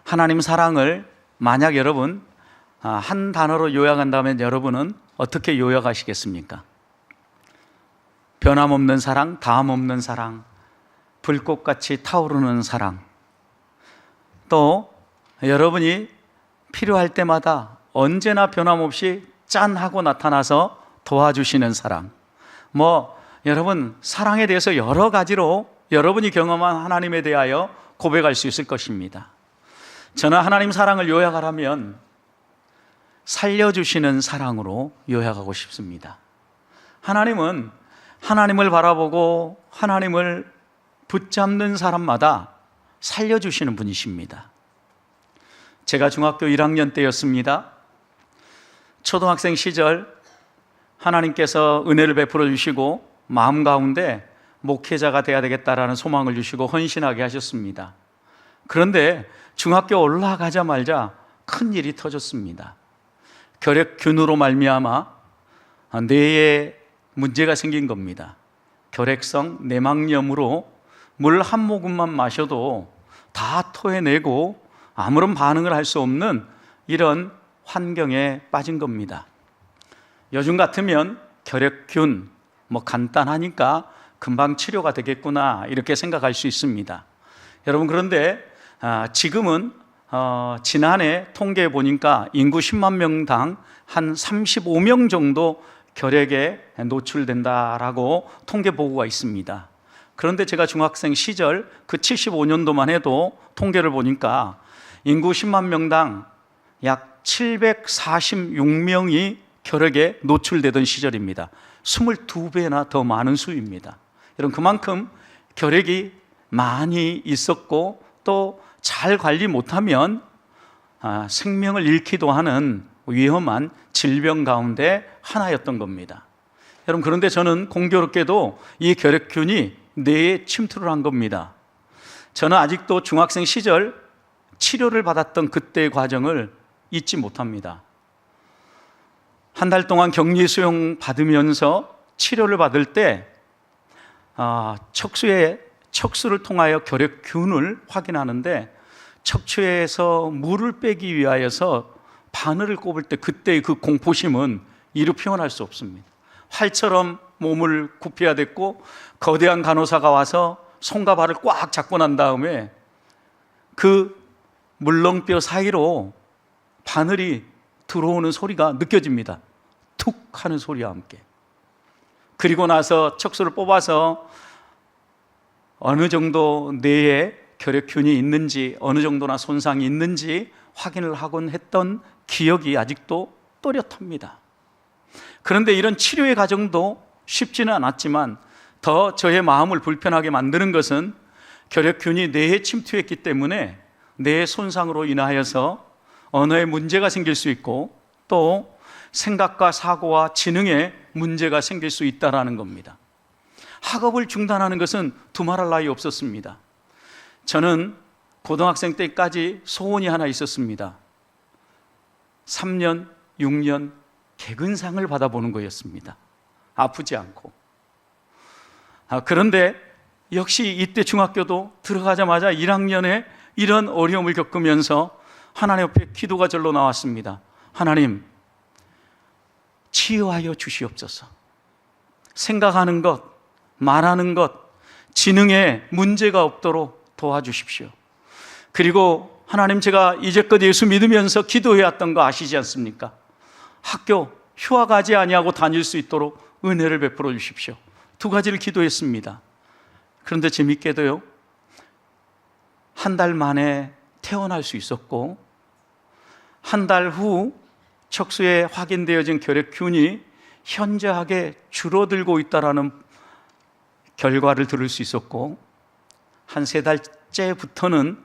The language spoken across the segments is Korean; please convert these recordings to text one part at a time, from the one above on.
하나님 사랑을 만약 여러분 한 단어로 요약한다면 여러분은 어떻게 요약하시겠습니까? 변함없는 사랑, 다함없는 사랑, 불꽃같이 타오르는 사랑. 또 여러분이 필요할 때마다 언제나 변함없이 짠 하고 나타나서 도와주시는 사랑. 여러분 사랑에 대해서 여러 가지로 여러분이 경험한 하나님에 대하여 고백할 수 있을 것입니다. 저는 하나님 사랑을 요약하라면 살려주시는 사랑으로 요약하고 싶습니다. 하나님은 하나님을 바라보고 하나님을 붙잡는 사람마다 살려주시는 분이십니다. 제가 중학교 1학년 때였습니다. 초등학생 시절 하나님께서 은혜를 베풀어 주시고 마음 가운데 목회자가 돼야 되겠다라는 소망을 주시고 헌신하게 하셨습니다. 그런데 중학교 올라가자마자 큰 일이 터졌습니다. 결핵균으로 말미암아 뇌에 문제가 생긴 겁니다. 결핵성 내막염으로 물 한 모금만 마셔도 다 토해내고 아무런 반응을 할 수 없는 이런 환경에 빠진 겁니다. 요즘 같으면 결핵균 간단하니까 금방 치료가 되겠구나 이렇게 생각할 수 있습니다. 여러분 그런데 지금은 지난해 통계에 보니까 인구 10만 명당 한 35명 정도 결핵에 노출된다라고 통계 보고가 있습니다. 그런데 제가 중학생 시절 그 75년도만 해도 통계를 보니까 인구 10만 명당 약 746명이 결핵에 노출되던 시절입니다. 22배나 더 많은 수입니다. 여러분 그만큼 결핵이 많이 있었고 또 잘 관리 못하면 생명을 잃기도 하는 위험한 질병 가운데 하나였던 겁니다. 여러분 그런데 저는 공교롭게도 이 결핵균이 뇌에 침투를 한 겁니다. 저는 아직도 중학생 시절 치료를 받았던 그때의 과정을 잊지 못합니다. 한 달 동안 격리 수용 받으면서 치료를 받을 때 척수를 통하여 결핵균을 확인하는데 척추에서 물을 빼기 위하여서 바늘을 꼽을 때 그때의 그 공포심은 이루 표현할 수 없습니다. 활처럼 몸을 굽혀야 됐고 거대한 간호사가 와서 손과 발을 꽉 잡고 난 다음에 그 물렁뼈 사이로 바늘이 들어오는 소리가 느껴집니다. 툭 하는 소리와 함께. 그리고 나서 척수를 뽑아서 어느 정도 뇌에 결핵균이 있는지 어느 정도나 손상이 있는지 확인을 하곤 했던 기억이 아직도 또렷합니다. 그런데 이런 치료의 과정도 쉽지는 않았지만 더 저의 마음을 불편하게 만드는 것은 결핵균이 뇌에 침투했기 때문에 뇌의 손상으로 인하여서 언어에 문제가 생길 수 있고 또 생각과 사고와 지능에 문제가 생길 수 있다는 겁니다. 학업을 중단하는 것은 두말할 나위 없었습니다. 저는 고등학생 때까지 소원이 하나 있었습니다. 3년, 6년 개근상을 받아보는 거였습니다. 아프지 않고. 그런데 역시 이때 중학교도 들어가자마자 1학년에 이런 어려움을 겪으면서 하나님 앞에 기도가 절로 나왔습니다. 하나님, 치유하여 주시옵소서. 생각하는 것, 말하는 것, 지능에 문제가 없도록 도와주십시오. 그리고 하나님, 제가 이제껏 예수 믿으면서 기도해왔던 거 아시지 않습니까? 학교 휴학 가지 아니하고 다닐 수 있도록 은혜를 베풀어 주십시오. 두 가지를 기도했습니다. 그런데 재밌게도요, 한 달 만에 퇴원할 수 있었고 한 달 후 척수에 확인되어진 결핵균이 현저하게 줄어들고 있다는 결과를 들을 수 있었고 한 3달째부터는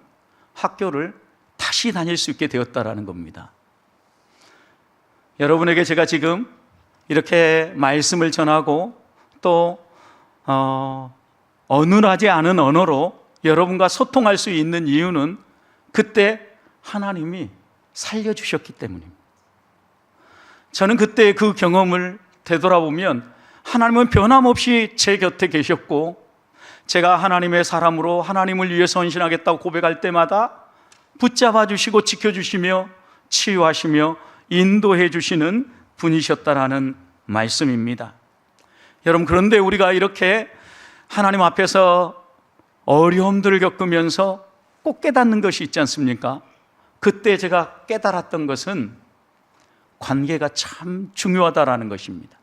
학교를 다시 다닐 수 있게 되었다는 겁니다. 여러분에게 제가 지금 이렇게 말씀을 전하고 또 어눌하지 않은 언어로 여러분과 소통할 수 있는 이유는 그때 하나님이 살려주셨기 때문입니다. 저는 그때 그 경험을 되돌아보면 하나님은 변함없이 제 곁에 계셨고 제가 하나님의 사람으로 하나님을 위해서 헌신하겠다고 고백할 때마다 붙잡아 주시고 지켜주시며 치유하시며 인도해 주시는 분이셨다라는 말씀입니다. 여러분, 그런데 우리가 이렇게 하나님 앞에서 어려움들을 겪으면서 꼭 깨닫는 것이 있지 않습니까? 그때 제가 깨달았던 것은 관계가 참 중요하다라는 것입니다.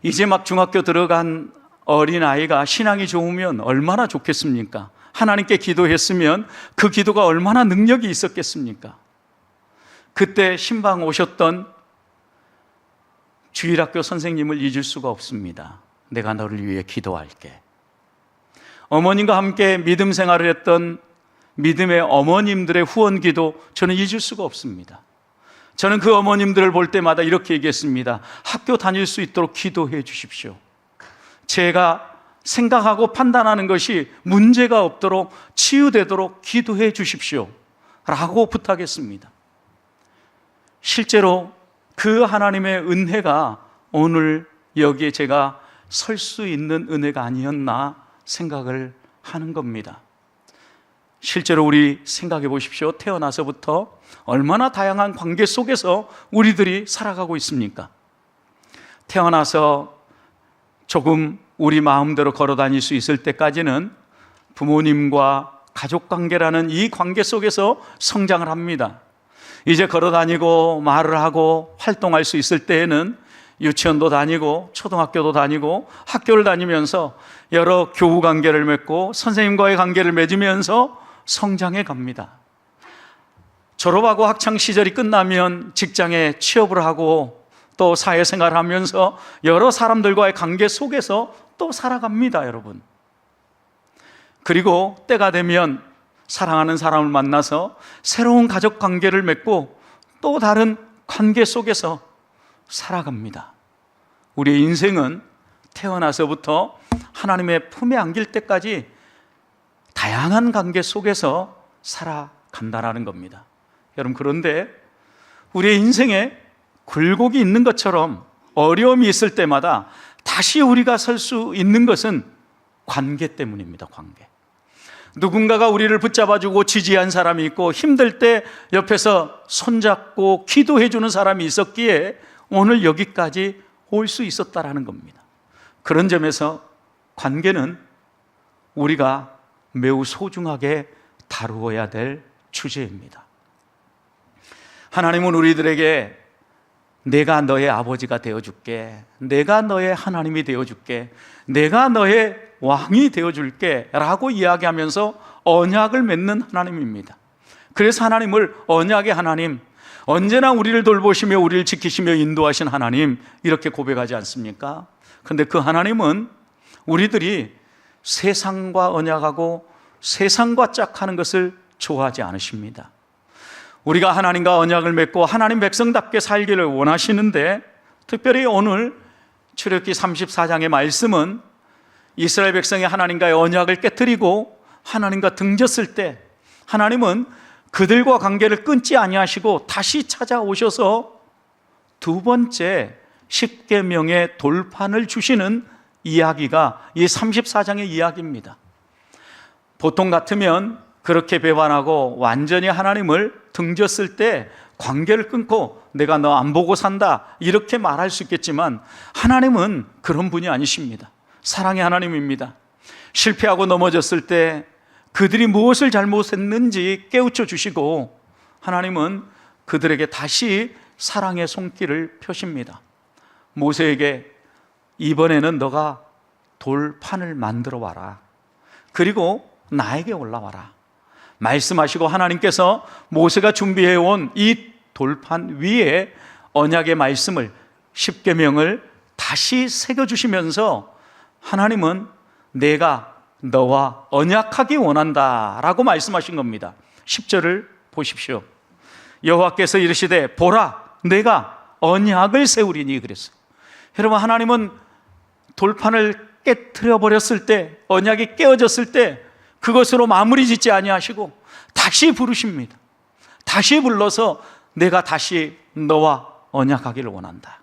이제 막 중학교 들어간 어린아이가 신앙이 좋으면 얼마나 좋겠습니까? 하나님께 기도했으면 그 기도가 얼마나 능력이 있었겠습니까? 그때 신방 오셨던 주일학교 선생님을 잊을 수가 없습니다. 내가 너를 위해 기도할게. 어머님과 함께 믿음 생활을 했던 믿음의 어머님들의 후원 기도, 저는 잊을 수가 없습니다. 저는 그 어머님들을 볼 때마다 이렇게 얘기했습니다. 학교 다닐 수 있도록 기도해 주십시오. 제가 생각하고 판단하는 것이 문제가 없도록 치유되도록 기도해 주십시오 라고 부탁했습니다. 실제로 그 하나님의 은혜가 오늘 여기에 제가 설 수 있는 은혜가 아니었나 생각을 하는 겁니다. 실제로 우리 생각해 보십시오. 태어나서부터 얼마나 다양한 관계 속에서 우리들이 살아가고 있습니까? 태어나서 조금 우리 마음대로 걸어 다닐 수 있을 때까지는 부모님과 가족관계라는 이 관계 속에서 성장을 합니다. 이제 걸어 다니고 말을 하고 활동할 수 있을 때에는 유치원도 다니고 초등학교도 다니고 학교를 다니면서 여러 교우 관계를 맺고 선생님과의 관계를 맺으면서 성장해 갑니다. 졸업하고 학창시절이 끝나면 직장에 취업을 하고 또 사회생활을 하면서 여러 사람들과의 관계 속에서 또 살아갑니다, 여러분. 그리고 때가 되면 사랑하는 사람을 만나서 새로운 가족 관계를 맺고 또 다른 관계 속에서 살아갑니다. 우리의 인생은 태어나서부터 하나님의 품에 안길 때까지 다양한 관계 속에서 살아간다는 겁니다. 여러분, 그런데 우리의 인생에 굴곡이 있는 것처럼 어려움이 있을 때마다 다시 우리가 설 수 있는 것은 관계 때문입니다. 관계. 누군가가 우리를 붙잡아주고 지지한 사람이 있고 힘들 때 옆에서 손잡고 기도해 주는 사람이 있었기에 오늘 여기까지 올 수 있었다라는 겁니다. 그런 점에서 관계는 우리가 매우 소중하게 다루어야 될 주제입니다. 하나님은 우리들에게 내가 너의 아버지가 되어줄게, 내가 너의 하나님이 되어줄게, 내가 너의 왕이 되어줄게 라고 이야기하면서 언약을 맺는 하나님입니다. 그래서 하나님을 언약의 하나님, 언제나 우리를 돌보시며 우리를 지키시며 인도하신 하나님, 이렇게 고백하지 않습니까? 그런데 그 하나님은 우리들이 세상과 언약하고 세상과 짝하는 것을 좋아하지 않으십니다. 우리가 하나님과 언약을 맺고 하나님 백성답게 살기를 원하시는데, 특별히 오늘 출애굽기 34장의 말씀은 이스라엘 백성이 하나님과의 언약을 깨뜨리고 하나님과 등졌을 때 하나님은 그들과 관계를 끊지 아니하시고 다시 찾아오셔서 두 번째 십계명의 돌판을 주시는 이야기가 이 34장의 이야기입니다. 보통 같으면 그렇게 배반하고 완전히 하나님을 등졌을 때 관계를 끊고 내가 너 안 보고 산다 이렇게 말할 수 있겠지만, 하나님은 그런 분이 아니십니다. 사랑의 하나님입니다. 실패하고 넘어졌을 때 그들이 무엇을 잘못했는지 깨우쳐 주시고 하나님은 그들에게 다시 사랑의 손길을 펴십니다. 모세에게 이번에는 너가 돌판을 만들어 와라, 그리고 나에게 올라와라 말씀하시고, 하나님께서 모세가 준비해온 이 돌판 위에 언약의 말씀을, 십계명을 다시 새겨주시면서 하나님은 내가 너와 언약하기 원한다 라고 말씀하신 겁니다. 10절을 보십시오. 여호와께서 이르시되 보라 내가 언약을 세우리니 그랬어요. 여러분, 하나님은 돌판을 깨트려 버렸을 때, 언약이 깨어졌을 때 그것으로 마무리 짓지 아니하시고 다시 부르십니다. 다시 불러서 내가 다시 너와 언약하기를 원한다.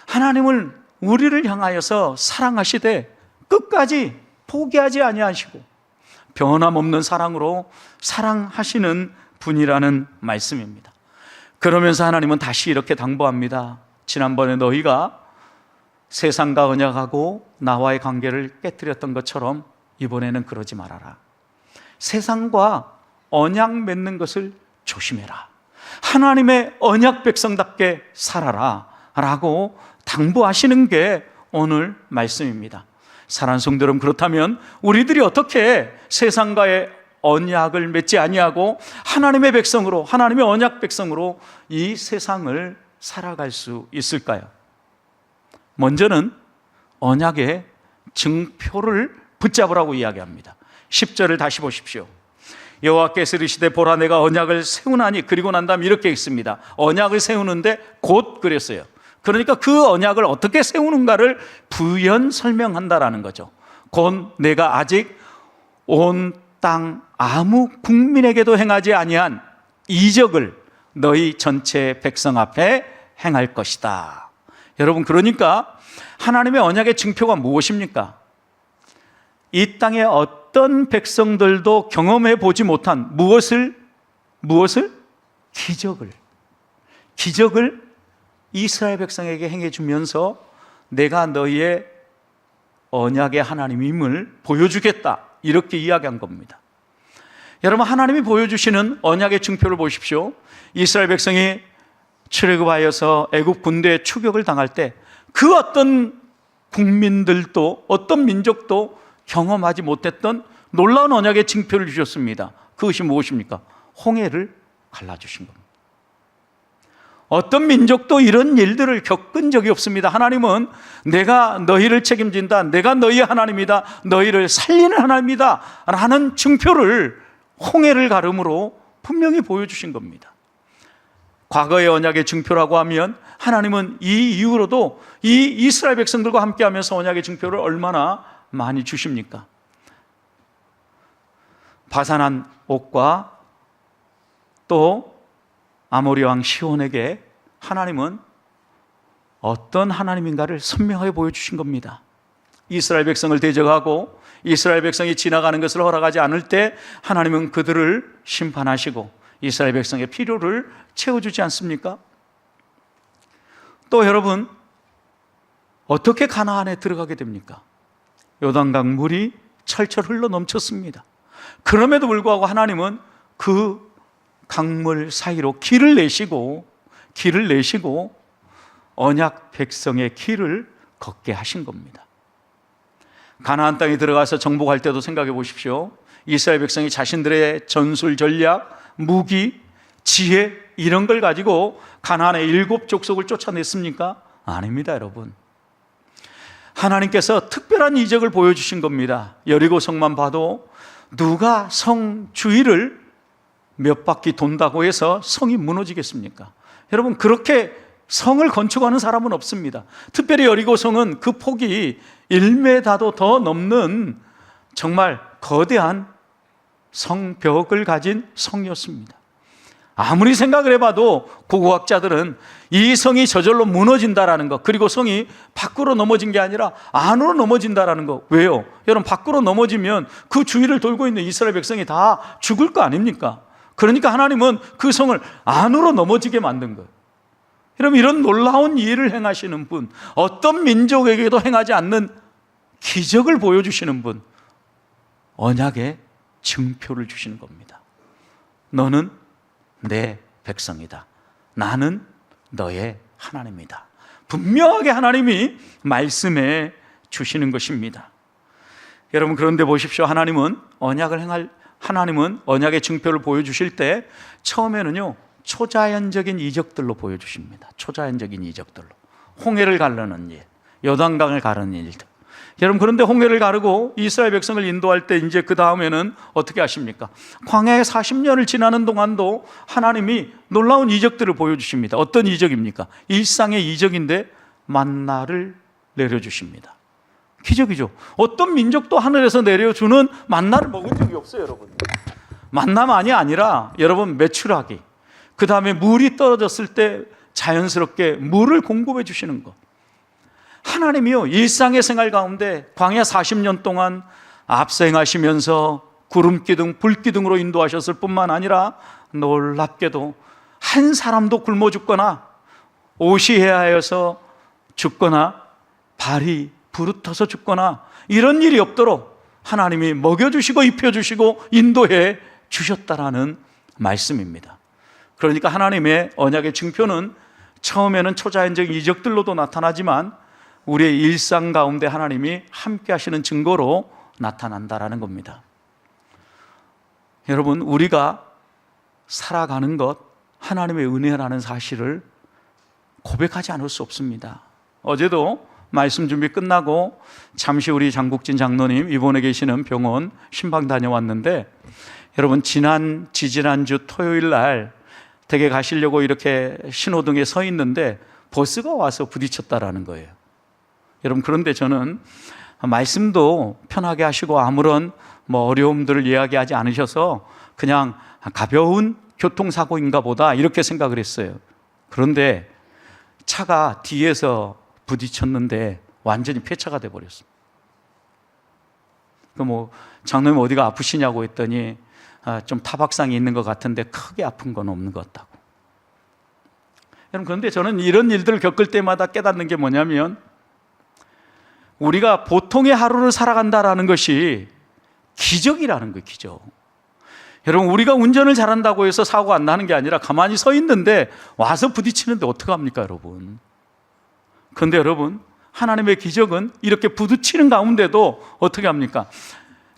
하나님은 우리를 향하여서 사랑하시되 끝까지 포기하지 아니하시고 변함없는 사랑으로 사랑하시는 분이라는 말씀입니다. 그러면서 하나님은 다시 이렇게 당부합니다. 지난번에 너희가 세상과 언약하고 나와의 관계를 깨뜨렸던 것처럼 이번에는 그러지 말아라. 세상과 언약 맺는 것을 조심해라. 하나님의 언약 백성답게 살아라 라고 당부하시는 게 오늘 말씀입니다. 사랑하는 성도 여러분, 그렇다면 우리들이 어떻게 세상과의 언약을 맺지 아니하고 하나님의 백성으로, 하나님의 언약 백성으로 이 세상을 살아갈 수 있을까요? 먼저는 언약의 증표를 붙잡으라고 이야기합니다. 10절을 다시 보십시오. 여호와께서 이르시되 보라 내가 언약을 세우나니, 그리고 난 다음 이렇게 있습니다. 언약을 세우는데 곧 그랬어요. 그러니까 그 언약을 어떻게 세우는가를 부연 설명한다라는 거죠. 곧 내가 아직 온 땅 아무 국민에게도 행하지 아니한 이적을 너희 전체 백성 앞에 행할 것이다. 여러분, 그러니까 하나님의 언약의 증표가 무엇입니까? 이 땅의 어떤 백성들도 경험해 보지 못한 무엇을? 기적을 이스라엘 백성에게 행해 주면서 내가 너희의 언약의 하나님임을 보여주겠다, 이렇게 이야기한 겁니다. 여러분, 하나님이 보여주시는 언약의 증표를 보십시오. 이스라엘 백성이 출애굽하여서 애굽 군대의 추격을 당할 때 그 어떤 국민들도, 어떤 민족도 경험하지 못했던 놀라운 언약의 증표를 주셨습니다. 그것이 무엇입니까? 홍해를 갈라주신 겁니다. 어떤 민족도 이런 일들을 겪은 적이 없습니다. 하나님은 내가 너희를 책임진다, 내가 너희의 하나님이다, 너희를 살리는 하나님이다 라는 증표를 홍해를 가름으로 분명히 보여주신 겁니다. 과거의 언약의 증표라고 하면 하나님은 이 이후로도 이 이스라엘 백성들과 함께하면서 언약의 증표를 얼마나 많이 주십니까? 바산한 옥과 또 아모리 왕 시온에게 하나님은 어떤 하나님인가를 선명하게 보여주신 겁니다. 이스라엘 백성을 대적하고 이스라엘 백성이 지나가는 것을 허락하지 않을 때 하나님은 그들을 심판하시고 이스라엘 백성의 필요를 채워주지 않습니까? 또 여러분, 어떻게 가나안에 들어가게 됩니까? 요단강 물이 철철 흘러 넘쳤습니다. 그럼에도 불구하고 하나님은 그 강물 사이로 길을 내시고 언약 백성의 길을 걷게 하신 겁니다. 가나안 땅에 들어가서 정복할 때도 생각해 보십시오. 이스라엘 백성이 자신들의 전술 전략, 무기, 지혜 이런 걸 가지고 가나안의 7 족속을 쫓아냈습니까? 아닙니다, 여러분. 하나님께서 특별한 이적을 보여주신 겁니다. 여리고 성만 봐도 누가 성 주위를 몇 바퀴 돈다고 해서 성이 무너지겠습니까? 여러분, 그렇게 성을 건축하는 사람은 없습니다. 특별히 여리고 성은 그 폭이 1m도 더 넘는 정말 거대한 성벽을 가진 성이었습니다. 아무리 생각을 해봐도 고고학자들은 이 성이 저절로 무너진다라는 것, 그리고 성이 밖으로 넘어진 게 아니라 안으로 넘어진다라는 것. 왜요? 여러분, 밖으로 넘어지면 그 주위를 돌고 있는 이스라엘 백성이 다 죽을 거 아닙니까? 그러니까 하나님은 그 성을 안으로 넘어지게 만든 거예요. 여러분, 이런 놀라운 일을 행하시는 분, 어떤 민족에게도 행하지 않는 기적을 보여주시는 분, 언약의 증표를 주시는 겁니다. 너는 내 백성이다. 나는 너의 하나님이다. 분명하게 하나님이 말씀해 주시는 것입니다. 여러분, 그런데 보십시오. 하나님은 언약의 증표를 보여주실 때 처음에는요, 초자연적인 이적들로 보여주십니다. 초자연적인 이적들로. 홍해를 가르는 일, 요단강을 가르는 일들. 여러분, 그런데 홍해를 가르고 이스라엘 백성을 인도할 때 이제 그 다음에는 어떻게 하십니까? 광야에 40년을 지나는 동안도 하나님이 놀라운 이적들을 보여주십니다. 어떤 이적입니까? 일상의 이적인데 만나를 내려주십니다. 기적이죠. 어떤 민족도 하늘에서 내려주는 만나를 먹은 적이 없어요, 여러분. 만나만이 아니라 여러분, 메추라기, 그 다음에 물이 떨어졌을 때 자연스럽게 물을 공급해 주시는 것. 하나님이요, 일상의 생활 가운데 광야 40년 동안 앞서 행하시면서 구름기둥, 불기둥으로 인도하셨을 뿐만 아니라 놀랍게도 한 사람도 굶어 죽거나 옷이 헤아여서 죽거나 발이 부르터서 죽거나 이런 일이 없도록 하나님이 먹여주시고 입혀주시고 인도해 주셨다라는 말씀입니다. 그러니까 하나님의 언약의 증표는 처음에는 초자연적 이적들로도 나타나지만 우리의 일상 가운데 하나님이 함께 하시는 증거로 나타난다라는 겁니다. 여러분, 우리가 살아가는 것 하나님의 은혜라는 사실을 고백하지 않을 수 없습니다. 어제도 말씀 준비 끝나고 잠시 우리 장국진 장로님 입원해 계시는 병원 신방 다녀왔는데, 여러분 지지난주 토요일 날 댁에 가시려고 이렇게 신호등에 서 있는데 버스가 와서 부딪혔다라는 거예요. 여러분, 그런데 저는 말씀도 편하게 하시고 아무런 어려움들을 이야기하지 않으셔서 그냥 가벼운 교통사고인가 보다 이렇게 생각을 했어요. 그런데 차가 뒤에서 부딪혔는데 완전히 폐차가 돼버렸어요. 장로님 어디가 아프시냐고 했더니 좀 타박상이 있는 것 같은데 크게 아픈 건 없는 것 같다고. 여러분, 그런데 저는 이런 일들을 겪을 때마다 깨닫는 게 뭐냐면, 우리가 보통의 하루를 살아간다라는 것이 기적이라는 거예요. 기적. 여러분, 우리가 운전을 잘한다고 해서 사고가 안 나는 게 아니라 가만히 서 있는데 와서 부딪히는데 어떡합니까, 여러분? 그런데 여러분, 하나님의 기적은 이렇게 부딪히는 가운데도 어떻게 합니까?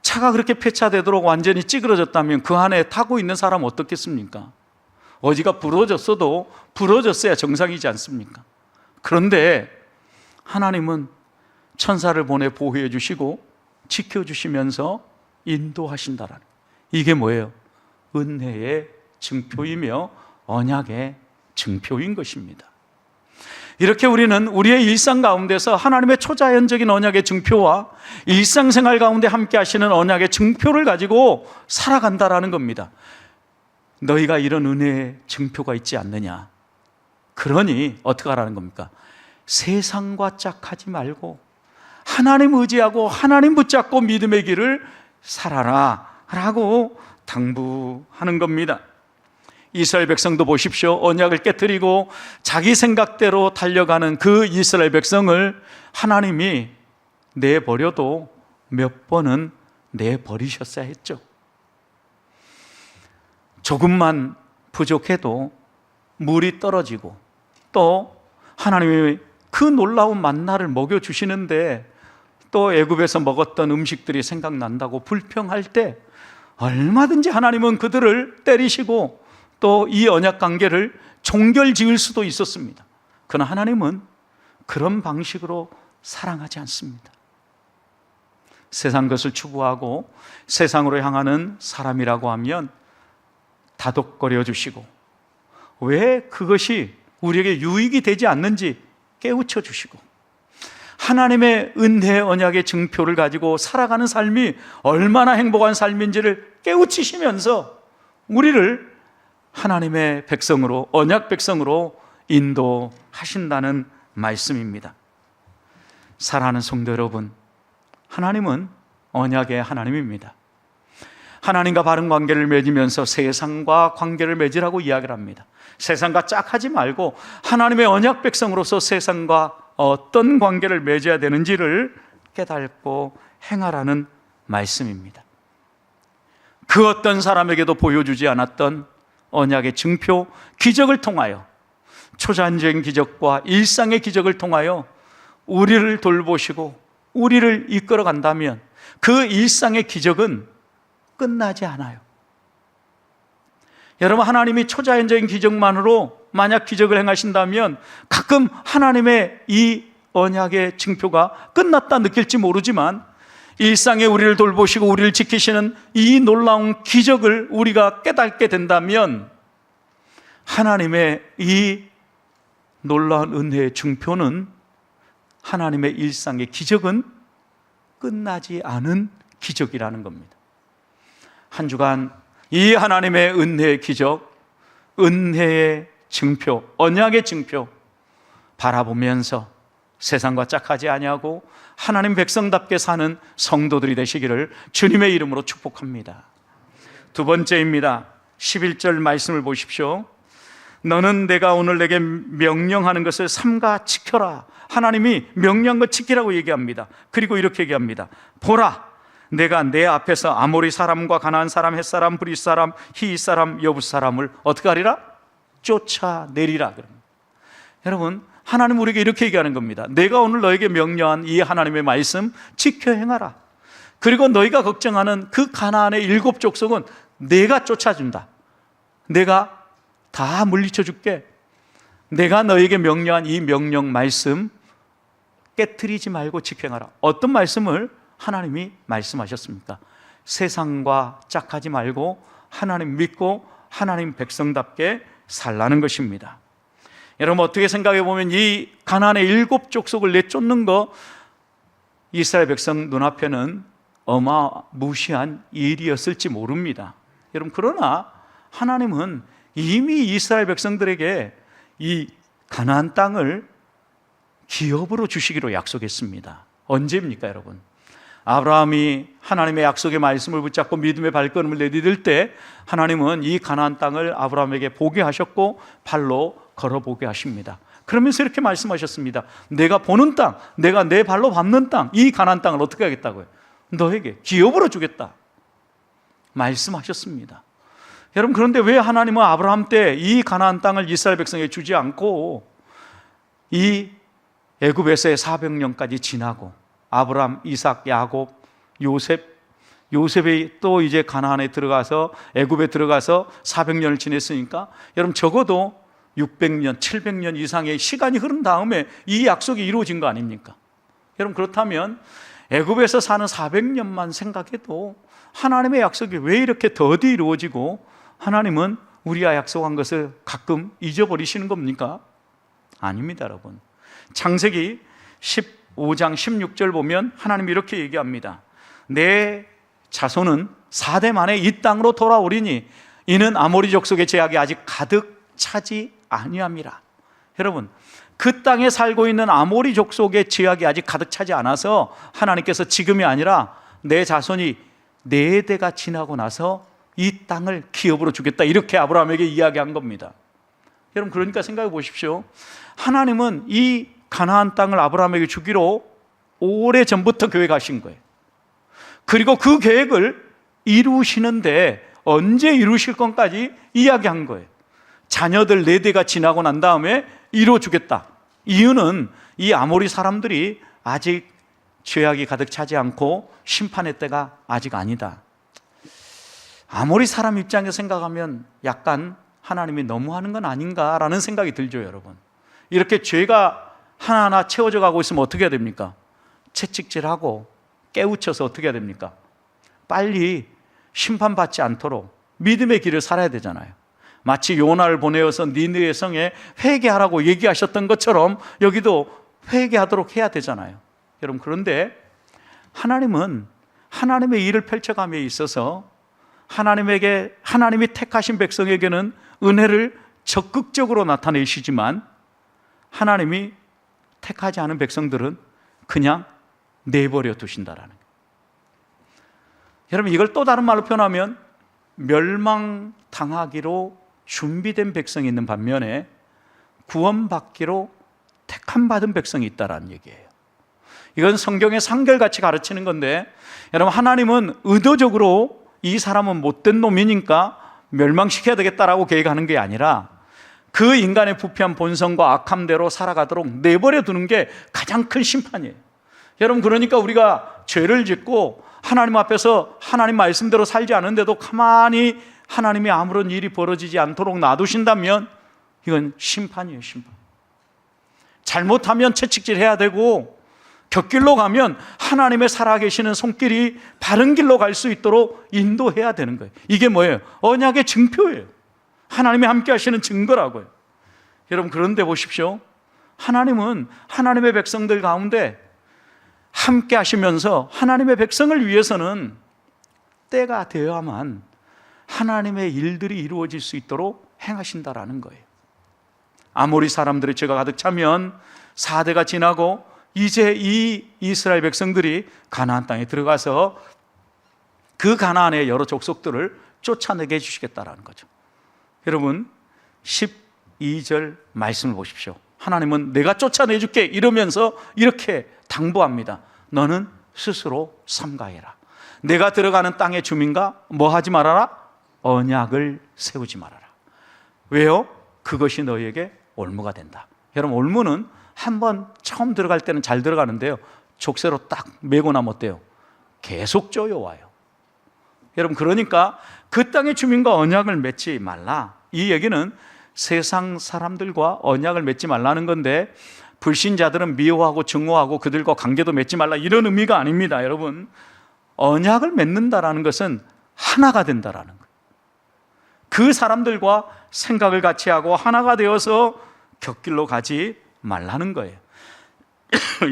차가 그렇게 폐차되도록 완전히 찌그러졌다면 그 안에 타고 있는 사람 어떻겠습니까? 어디가 부러졌어도 부러졌어야 정상이지 않습니까? 그런데 하나님은 천사를 보내 보호해 주시고 지켜주시면서 인도하신다라는, 이게 뭐예요? 은혜의 증표이며 언약의 증표인 것입니다. 이렇게 우리는 우리의 일상 가운데서 하나님의 초자연적인 언약의 증표와 일상생활 가운데 함께 하시는 언약의 증표를 가지고 살아간다라는 겁니다. 너희가 이런 은혜의 증표가 있지 않느냐? 그러니 어떻게 하라는 겁니까? 세상과 짝하지 말고 하나님 의지하고 하나님 붙잡고 믿음의 길을 살아라 라고 당부하는 겁니다. 이스라엘 백성도 보십시오. 언약을 깨뜨리고 자기 생각대로 달려가는 그 이스라엘 백성을 하나님이 내버려도 몇 번은 내버리셨어야 했죠. 조금만 부족해도 물이 떨어지고 또 하나님이 그 놀라운 만나를 먹여주시는데 또 애굽에서 먹었던 음식들이 생각난다고 불평할 때 얼마든지 하나님은 그들을 때리시고 또 이 언약 관계를 종결 지을 수도 있었습니다. 그러나 하나님은 그런 방식으로 사랑하지 않습니다. 세상 것을 추구하고 세상으로 향하는 사람이라고 하면 다독거려 주시고 왜 그것이 우리에게 유익이 되지 않는지 깨우쳐 주시고 하나님의 은혜 언약의 증표를 가지고 살아가는 삶이 얼마나 행복한 삶인지를 깨우치시면서 우리를 하나님의 백성으로, 언약 백성으로 인도하신다는 말씀입니다. 사랑하는 성도 여러분, 하나님은 언약의 하나님입니다. 하나님과 바른 관계를 맺으면서 세상과 관계를 맺으라고 이야기를 합니다. 세상과 짝하지 말고 하나님의 언약 백성으로서 세상과 어떤 관계를 맺어야 되는지를 깨닫고 행하라는 말씀입니다. 그 어떤 사람에게도 보여주지 않았던 언약의 증표, 기적을 통하여, 초자연적인 기적과 일상의 기적을 통하여 우리를 돌보시고 우리를 이끌어 간다면 그 일상의 기적은 끝나지 않아요. 여러분, 하나님이 초자연적인 기적만으로 만약 기적을 행하신다면 가끔 하나님의 이 언약의 증표가 끝났다 느낄지 모르지만 일상에 우리를 돌보시고 우리를 지키시는 이 놀라운 기적을 우리가 깨닫게 된다면 하나님의 이 놀라운 은혜의 증표는, 하나님의 일상의 기적은 끝나지 않은 기적이라는 겁니다. 한 주간 이 하나님의 은혜의 기적, 은혜의 증표, 언약의 증표 바라보면서 세상과 짝하지 아니하고 하나님 백성답게 사는 성도들이 되시기를 주님의 이름으로 축복합니다. 두 번째입니다. 11절 말씀을 보십시오. 너는 내가 오늘 내게 명령하는 것을 삼가 지켜라. 하나님이 명령한 것 지키라고 얘기합니다. 그리고 이렇게 얘기합니다. 보라, 내가 내 앞에서 아모리 사람과 가나안 사람, 헷 사람, 브릿 사람, 히윗 사람, 여붓 사람을 어떻게 하리라? 쫓아내리라. 여러분, 하나님 우리에게 이렇게 얘기하는 겁니다. 내가 오늘 너에게 명령한 이 하나님의 말씀 지켜 행하라. 그리고 너희가 걱정하는 그 가나안의 7 족속은 내가 쫓아준다. 내가 다 물리쳐 줄게. 내가 너에게 명령한 이 명령 말씀 깨트리지 말고 지켜 행하라. 어떤 말씀을 하나님이 말씀하셨습니까? 세상과 짝하지 말고 하나님 믿고 하나님 백성답게 살라는 것입니다. 여러분, 어떻게 생각해 보면 이 가나안의 7 족속을 내쫓는 거 이스라엘 백성 눈앞에는 어마무시한 일이었을지 모릅니다. 여러분, 그러나 하나님은 이미 이스라엘 백성들에게 이 가나안 땅을 기업으로 주시기로 약속했습니다. 언제입니까, 여러분? 아브라함이 하나님의 약속의 말씀을 붙잡고 믿음의 발걸음을 내디딜 때 하나님은 이 가나안 땅을 아브라함에게 보게 하셨고 발로 걸어보게 하십니다. 그러면서 이렇게 말씀하셨습니다. 내가 보는 땅, 내가 내 발로 밟는 땅, 이 가나안 땅을 어떻게 하겠다고요? 너에게 기업으로 주겠다 말씀하셨습니다. 여러분, 그런데 왜 하나님은 아브라함 때 이 가나안 땅을 이스라엘 백성에게 주지 않고 이 애굽에서의 400년까지 지나고 아브라함, 이삭, 야곱, 요셉이 또 이제 가나안에 들어가서 애굽에 들어가서 400년을 지냈으니까 여러분 적어도 600년, 700년 이상의 시간이 흐른 다음에 이 약속이 이루어진 거 아닙니까? 여러분, 그렇다면 애굽에서 사는 400년만 생각해도 하나님의 약속이 왜 이렇게 더디 이루어지고 하나님은 우리와 약속한 것을 가끔 잊어버리시는 겁니까? 아닙니다, 여러분. 창세기 15장 16절 보면 하나님이 이렇게 얘기합니다. 내 자손은 4대 만에 이 땅으로 돌아오리니 이는 아모리 족속의 제약이 아직 가득 차지 아니함이라. 여러분, 그 땅에 살고 있는 아모리 족속의 제약이 아직 가득 차지 않아서 하나님께서 지금이 아니라 내 자손이 4대가 지나고 나서 이 땅을 기업으로 주겠다, 이렇게 아브라함에게 이야기한 겁니다. 여러분, 그러니까 생각해 보십시오. 하나님은 이 가나안 땅을 아브라함에게 주기로 오래전부터 계획하신 거예요. 그리고 그 계획을 이루시는데 언제 이루실 건까지 이야기한 거예요. 자녀들 4대가 지나고 난 다음에 이루어주겠다. 이유는 이 아모리 사람들이 아직 죄악이 가득 차지 않고 심판의 때가 아직 아니다. 아모리 사람 입장에서 생각하면 약간 하나님이 너무하는 건 아닌가라는 생각이 들죠, 여러분. 이렇게 죄가 하나하나 채워져 가고 있으면 어떻게 해야 됩니까? 채찍질하고 깨우쳐서 어떻게 해야 됩니까? 빨리 심판받지 않도록 믿음의 길을 살아야 되잖아요. 마치 요나를 보내어서 니느웨 성에 회개하라고 얘기하셨던 것처럼 여기도 회개하도록 해야 되잖아요. 여러분, 그런데 하나님은 하나님의 일을 펼쳐감에 있어서 하나님이 택하신 백성에게는 은혜를 적극적으로 나타내시지만 하나님이 택하지 않은 백성들은 그냥 내버려 두신다라는 거예요. 여러분, 이걸 또 다른 말로 표현하면 멸망당하기로 준비된 백성이 있는 반면에 구원받기로 택함받은 백성이 있다라는 얘기예요. 이건 성경의 상결같이 가르치는 건데, 여러분, 하나님은 의도적으로 이 사람은 못된 놈이니까 멸망시켜야 되겠다라고 계획하는 게 아니라 그 인간의 부패한 본성과 악함대로 살아가도록 내버려 두는 게 가장 큰 심판이에요. 여러분, 그러니까 우리가 죄를 짓고 하나님 앞에서 하나님 말씀대로 살지 않은데도 가만히 하나님이 아무런 일이 벌어지지 않도록 놔두신다면 이건 심판이에요, 심판. 잘못하면 채찍질해야 되고 곁길로 가면 하나님의 살아계시는 손길이 바른 길로 갈 수 있도록 인도해야 되는 거예요. 이게 뭐예요? 언약의 증표예요. 하나님이 함께 하시는 증거라고요. 여러분, 그런데 보십시오. 하나님은 하나님의 백성들 가운데 함께 하시면서 하나님의 백성을 위해서는 때가 되어야만 하나님의 일들이 이루어질 수 있도록 행하신다라는 거예요. 아모리 사람들의 죄가 가득 차면 4대가 지나고 이제 이 이스라엘 백성들이 가나안 땅에 들어가서 그 가나안의 여러 족속들을 쫓아내게 해주시겠다라는 거죠. 여러분 12절 말씀을 보십시오. 하나님은 내가 쫓아내줄게 이러면서 이렇게 당부합니다. 너는 스스로 삼가해라. 내가 들어가는 땅의 주민과 뭐 하지 말아라? 언약을 세우지 말아라. 왜요? 그것이 너희에게 올무가 된다. 여러분 올무는 한번 처음 들어갈 때는 잘 들어가는데요, 족쇄로 딱 메고 나면 어때요? 계속 쪼여와요. 여러분 그러니까 그 땅의 주민과 언약을 맺지 말라. 이 얘기는 세상 사람들과 언약을 맺지 말라는 건데 불신자들은 미워하고 증오하고 그들과 관계도 맺지 말라 이런 의미가 아닙니다. 여러분 언약을 맺는다라는 것은 하나가 된다라는 거예요. 그 사람들과 생각을 같이 하고 하나가 되어서 곁길로 가지 말라는 거예요.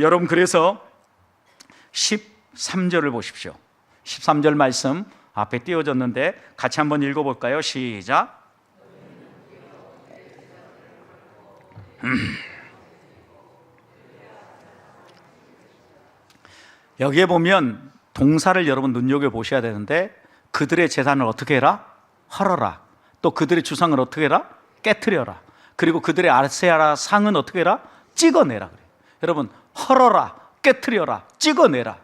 여러분 그래서 13절을 보십시오. 13절 말씀 앞에 띄워졌는데 같이 한번 읽어볼까요? 시작. 여기에 보면 동사를 여러분 눈여겨보셔야 되는데 그들의 재산을 어떻게 해라? 헐어라. 또 그들의 주상을 어떻게 해라? 깨트려라. 그리고 그들의 아세라 상은 어떻게 해라? 찍어내라. 그래요. 여러분 헐어라, 깨트려라, 찍어내라.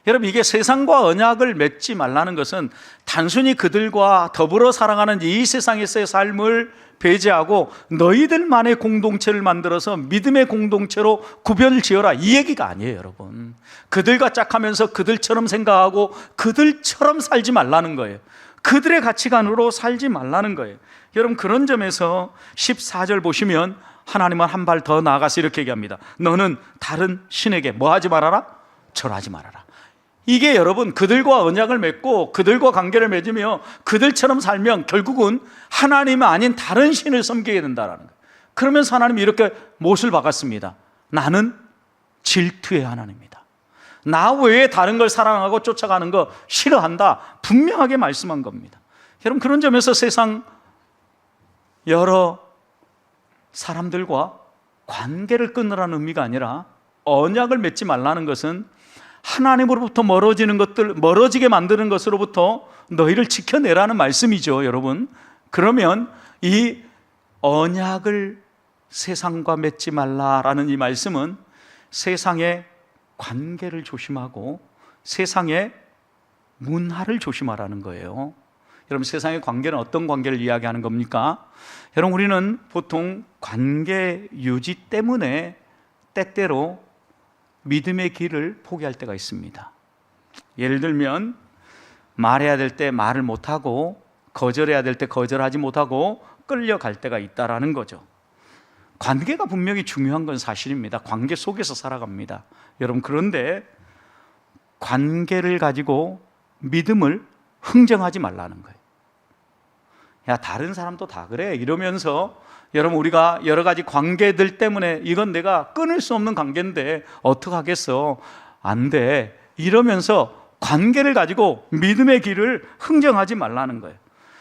여러분 이게 세상과 언약을 맺지 말라는 것은 단순히 그들과 더불어 살아가는 이 세상에서의 삶을 배제하고 너희들만의 공동체를 만들어서 믿음의 공동체로 구별을 지어라 이 얘기가 아니에요. 여러분 그들과 짝하면서 그들처럼 생각하고 그들처럼 살지 말라는 거예요. 그들의 가치관으로 살지 말라는 거예요. 여러분 그런 점에서 14절 보시면 하나님은 한 발 더 나아가서 이렇게 얘기합니다. 너는 다른 신에게 뭐 하지 말아라? 절하지 말아라. 이게 여러분 그들과 언약을 맺고 그들과 관계를 맺으며 그들처럼 살면 결국은 하나님이 아닌 다른 신을 섬기게 된다는 거예요. 그러면서 하나님이 이렇게 못을 박았습니다. 나는 질투의 하나님이다. 나 외에 다른 걸 사랑하고 쫓아가는 거 싫어한다. 분명하게 말씀한 겁니다. 여러분 그런 점에서 세상 여러 사람들과 관계를 끊으라는 의미가 아니라 언약을 맺지 말라는 것은 하나님으로부터 멀어지게 만드는 것으로부터 너희를 지켜내라는 말씀이죠. 여러분 그러면 이 언약을 세상과 맺지 말라라는 이 말씀은 세상의 관계를 조심하고 세상의 문화를 조심하라는 거예요. 여러분 세상의 관계는 어떤 관계를 이야기하는 겁니까? 여러분 우리는 보통 관계 유지 때문에 때때로 믿음의 길을 포기할 때가 있습니다. 예를 들면 말해야 될 때 말을 못하고 거절해야 될 때 거절하지 못하고 끌려갈 때가 있다라는 거죠. 관계가 분명히 중요한 건 사실입니다. 관계 속에서 살아갑니다. 여러분 그런데 관계를 가지고 믿음을 흥정하지 말라는 거예요. 야 다른 사람도 다 그래 이러면서 여러분 우리가 여러 가지 관계들 때문에 이건 내가 끊을 수 없는 관계인데 어떡하겠어 안 돼 이러면서 관계를 가지고 믿음의 길을 흥정하지 말라는 거예요.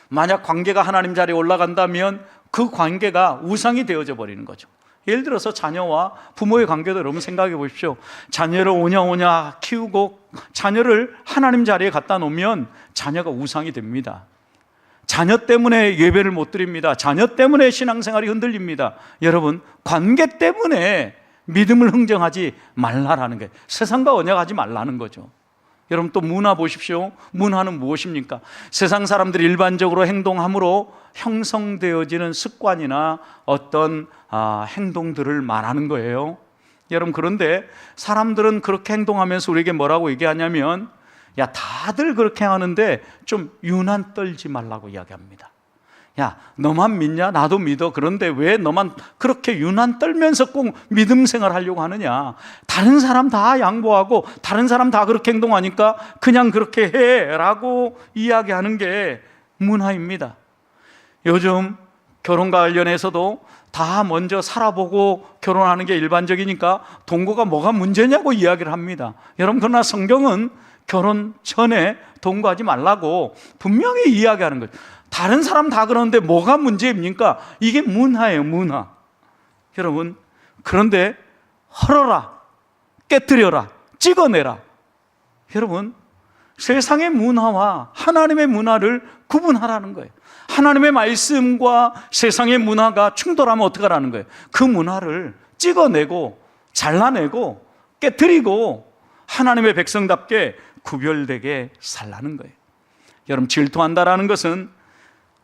만약 관계가 하나님 자리에 올라간다면 그 관계가 우상이 되어져 버리는 거죠. 예를 들어서 자녀와 부모의 관계도 여러분 생각해 보십시오. 자녀를 오냐오냐 키우고 자녀를 하나님 자리에 갖다 놓으면 자녀가 우상이 됩니다. 자녀 때문에 예배를 못 드립니다. 자녀 때문에 신앙생활이 흔들립니다. 여러분 관계 때문에 믿음을 흥정하지 말라라는 게 세상과 언약하지 말라는 거죠. 여러분 또 문화 보십시오. 문화는 무엇입니까? 세상 사람들이 일반적으로 행동함으로 형성되어지는 습관이나 어떤 행동들을 말하는 거예요. 여러분 그런데 사람들은 그렇게 행동하면서 우리에게 뭐라고 얘기하냐면 야 다들 그렇게 하는데 좀 유난 떨지 말라고 이야기합니다. 야 너만 믿냐? 나도 믿어. 그런데 왜 너만 그렇게 유난 떨면서 꼭 믿음 생활 하려고 하느냐? 다른 사람 다 양보하고 다른 사람 다 그렇게 행동하니까 그냥 그렇게 해라고 이야기하는 게 문화입니다. 요즘 결혼과 관련해서도 다 먼저 살아보고 결혼하는 게 일반적이니까 동거가 뭐가 문제냐고 이야기를 합니다. 여러분 그러나 성경은 결혼 전에 동거하지 말라고 분명히 이야기하는 거죠. 다른 사람 다 그러는데 뭐가 문제입니까? 이게 문화예요, 문화. 여러분, 그런데 헐어라, 깨뜨려라, 찍어내라. 여러분, 세상의 문화와 하나님의 문화를 구분하라는 거예요. 하나님의 말씀과 세상의 문화가 충돌하면 어떡하라는 거예요? 그 문화를 찍어내고 잘라내고 깨뜨리고 하나님의 백성답게 구별되게 살라는 거예요. 여러분, 질투한다라는 것은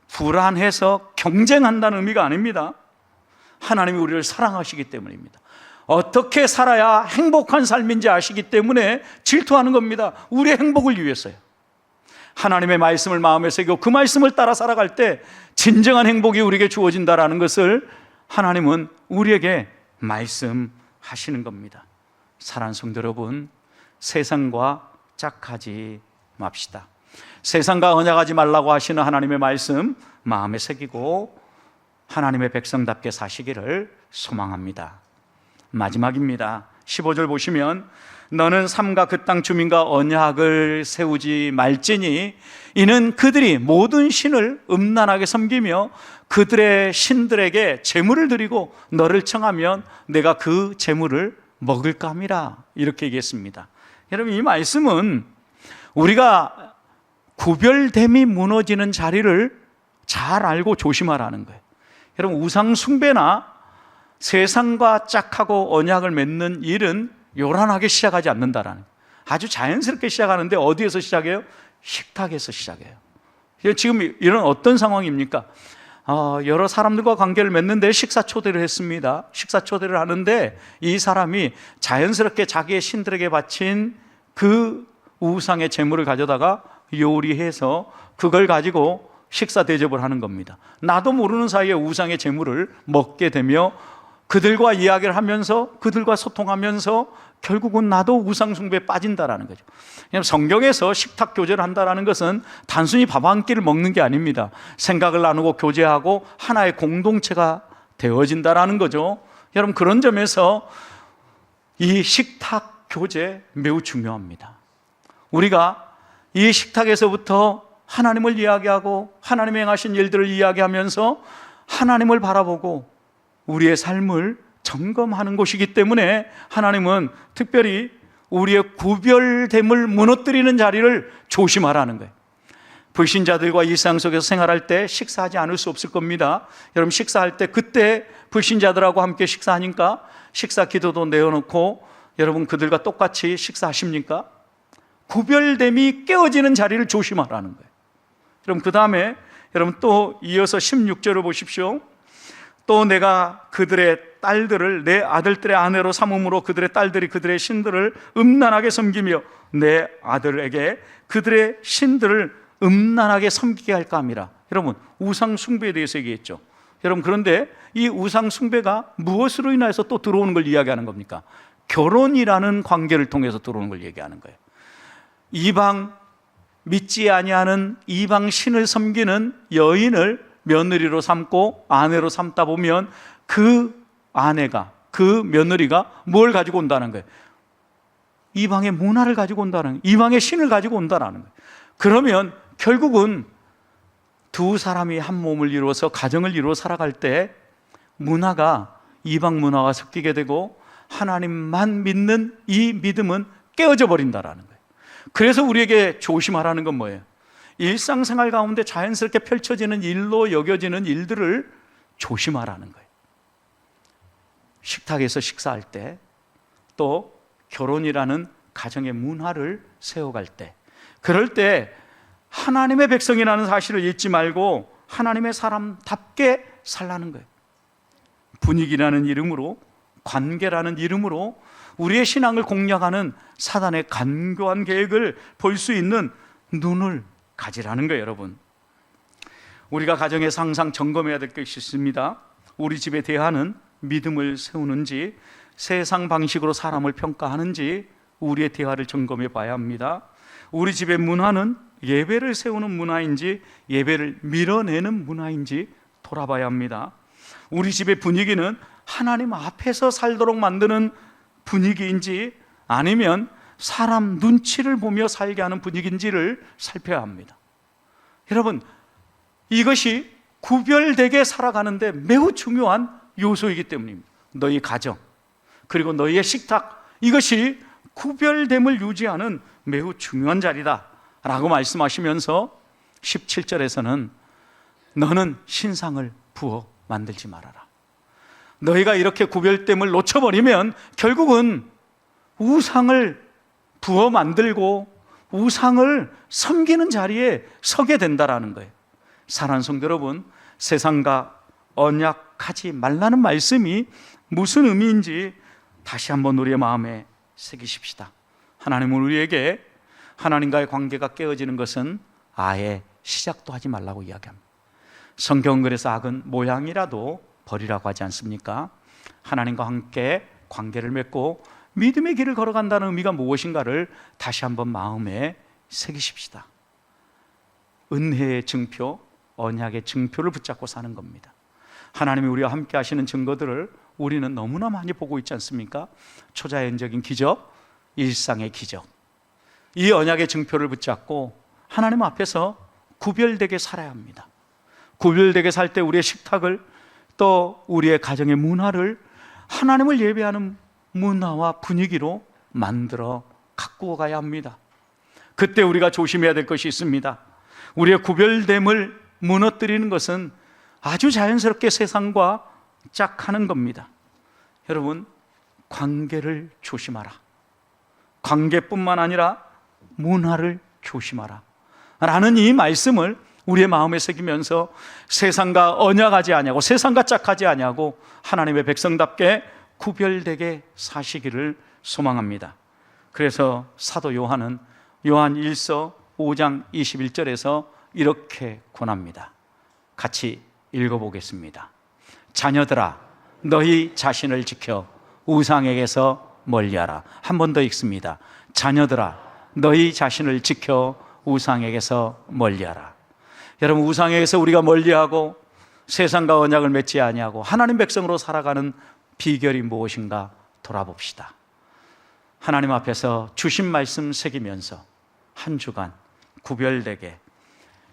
불안해서 경쟁한다는 의미가 아닙니다. 하나님이 우리를 사랑하시기 때문입니다. 어떻게 살아야 행복한 삶인지 아시기 때문에 질투하는 겁니다. 우리의 행복을 위해서요. 하나님의 말씀을 마음에 새기고 그 말씀을 따라 살아갈 때 진정한 행복이 우리에게 주어진다라는 것을 하나님은 우리에게 말씀하시는 겁니다. 사랑하는 성도 여러분, 세상과 짝하지 맙시다. 세상과 언약하지 말라고 하시는 하나님의 말씀 마음에 새기고 하나님의 백성답게 사시기를 소망합니다. 마지막입니다. 15절 보시면 너는 삼가 그 땅 주민과 언약을 세우지 말지니 이는 그들이 모든 신을 음란하게 섬기며 그들의 신들에게 제물을 드리고 너를 청하면 내가 그 제물을 먹을까 함이라. 이렇게 얘기했습니다. 여러분, 이 말씀은 우리가 구별됨이 무너지는 자리를 잘 알고 조심하라는 거예요. 여러분, 우상 숭배나 세상과 짝하고 언약을 맺는 일은 요란하게 시작하지 않는다라는 거예요. 아주 자연스럽게 시작하는데 어디에서 시작해요? 식탁에서 시작해요. 지금 이런 어떤 상황입니까? 여러 사람들과 관계를 맺는데 식사 초대를 했습니다. 식사 초대를 하는데 이 사람이 자연스럽게 자기의 신들에게 바친 그 우상의 제물을 가져다가 요리해서 그걸 가지고 식사 대접을 하는 겁니다. 나도 모르는 사이에 우상의 제물을 먹게 되며 그들과 이야기를 하면서 그들과 소통하면서 결국은 나도 우상 숭배에 빠진다라는 거죠. 성경에서 식탁 교제를 한다는 것은 단순히 밥 한 끼를 먹는 게 아닙니다. 생각을 나누고 교제하고 하나의 공동체가 되어진다라는 거죠. 여러분, 그런 점에서 이 식탁 교제 매우 중요합니다. 우리가 이 식탁에서부터 하나님을 이야기하고 하나님이 행하신 일들을 이야기하면서 하나님을 바라보고 우리의 삶을 점검하는 곳이기 때문에 하나님은 특별히 우리의 구별됨을 무너뜨리는 자리를 조심하라는 거예요. 불신자들과 일상 속에서 생활할 때 식사하지 않을 수 없을 겁니다. 여러분, 식사할 때 그때 불신자들하고 함께 식사하니까 식사 기도도 내어놓고 여러분 그들과 똑같이 식사하십니까? 구별됨이 깨어지는 자리를 조심하라는 거예요. 여러분, 그 다음에 여러분 또 이어서 16절을 보십시오. 또 내가 그들의 딸들을 내 아들들의 아내로 삼음으로 그들의 딸들이 그들의 신들을 음란하게 섬기며 내 아들에게 그들의 신들을 음란하게 섬기게 할까 함이라. 여러분, 우상 숭배에 대해서 얘기했죠. 여러분, 그런데 이 우상 숭배가 무엇으로 인해서 또 들어오는 걸 이야기하는 겁니까? 결혼이라는 관계를 통해서 들어오는 걸 얘기하는 거예요. 이방, 믿지 아니하는 이방 신을 섬기는 여인을 며느리로 삼고 아내로 삼다 보면 그 아내가, 그 며느리가 뭘 가지고 온다는 거예요? 이방의 문화를 가지고 온다는 거예요. 이방의 신을 가지고 온다는 거예요. 그러면 결국은 두 사람이 한 몸을 이루어서 가정을 이루어 살아갈 때 문화가 이방 문화와 섞이게 되고 하나님만 믿는 이 믿음은 깨어져 버린다라는 거예요. 그래서 우리에게 조심하라는 건 뭐예요? 일상생활 가운데 자연스럽게 펼쳐지는 일로 여겨지는 일들을 조심하라는 거예요. 식탁에서 식사할 때, 또 결혼이라는 가정의 문화를 세워갈 때, 그럴 때 하나님의 백성이라는 사실을 잊지 말고 하나님의 사람답게 살라는 거예요. 분위기라는 이름으로, 관계라는 이름으로 우리의 신앙을 공략하는 사단의 간교한 계획을 볼 수 있는 눈을 가지라는 거예요. 여러분, 우리가 가정에서 항상 점검해야 될 것이 있습니다. 우리 집에 대하는 믿음을 세우는지, 세상 방식으로 사람을 평가하는지 우리의 대화를 점검해 봐야 합니다. 우리 집의 문화는 예배를 세우는 문화인지 예배를 밀어내는 문화인지 돌아봐야 합니다. 우리 집의 분위기는 하나님 앞에서 살도록 만드는 분위기인지 아니면 사람 눈치를 보며 살게 하는 분위기인지를 살펴야 합니다. 여러분, 이것이 구별되게 살아가는데 매우 중요한 요소이기 때문입니다. 너희 가정, 그리고 너희의 식탁, 이것이 구별됨을 유지하는 매우 중요한 자리다 라고 말씀하시면서 17절에서는 너는 신상을 부어 만들지 말아라. 너희가 이렇게 구별됨을 놓쳐버리면 결국은 우상을 부어 만들고 우상을 섬기는 자리에 서게 된다라는 거예요. 사랑하는 성도 여러분, 세상과 언약하지 말라는 말씀이 무슨 의미인지 다시 한번 우리의 마음에 새기십시다. 하나님은 우리에게 하나님과의 관계가 깨어지는 것은 아예 시작도 하지 말라고 이야기합니다. 성경은 그래서 악은 모양이라도 버리라고 하지 않습니까? 하나님과 함께 관계를 맺고 믿음의 길을 걸어간다는 의미가 무엇인가를 다시 한번 마음에 새기십시다. 은혜의 증표, 언약의 증표를 붙잡고 사는 겁니다. 하나님이 우리와 함께 하시는 증거들을 우리는 너무나 많이 보고 있지 않습니까? 초자연적인 기적, 일상의 기적. 이 언약의 증표를 붙잡고 하나님 앞에서 구별되게 살아야 합니다. 구별되게 살 때 우리의 식탁을, 또 우리의 가정의 문화를 하나님을 예배하는 문화와 분위기로 만들어 가꾸어 가야 합니다. 그때 우리가 조심해야 될 것이 있습니다. 우리의 구별됨을 무너뜨리는 것은 아주 자연스럽게 세상과 짝하는 겁니다. 여러분, 관계를 조심하라. 관계뿐만 아니라 문화를 조심하라 라는 이 말씀을 우리의 마음에 새기면서 세상과 언약하지 아니하고 세상과 짝하지 아니하고 하나님의 백성답게 구별되게 사시기를 소망합니다. 그래서 사도 요한은 요한 1서 5장 21절에서 이렇게 권합니다. 같이 읽어보겠습니다. 자녀들아, 너희 자신을 지켜 우상에게서 멀리하라. 한 번 더 읽습니다. 자녀들아, 너희 자신을 지켜 우상에게서 멀리하라. 여러분, 우상에게서 우리가 멀리하고 세상과 언약을 맺지 아니하고 하나님 백성으로 살아가는 비결이 무엇인가 돌아봅시다. 하나님 앞에서 주신 말씀 새기면서 한 주간 구별되게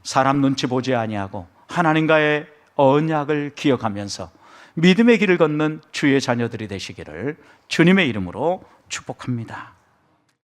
사람 눈치 보지 아니하고 하나님과의 언약을 기억하면서 믿음의 길을 걷는 주의 자녀들이 되시기를 주님의 이름으로 축복합니다.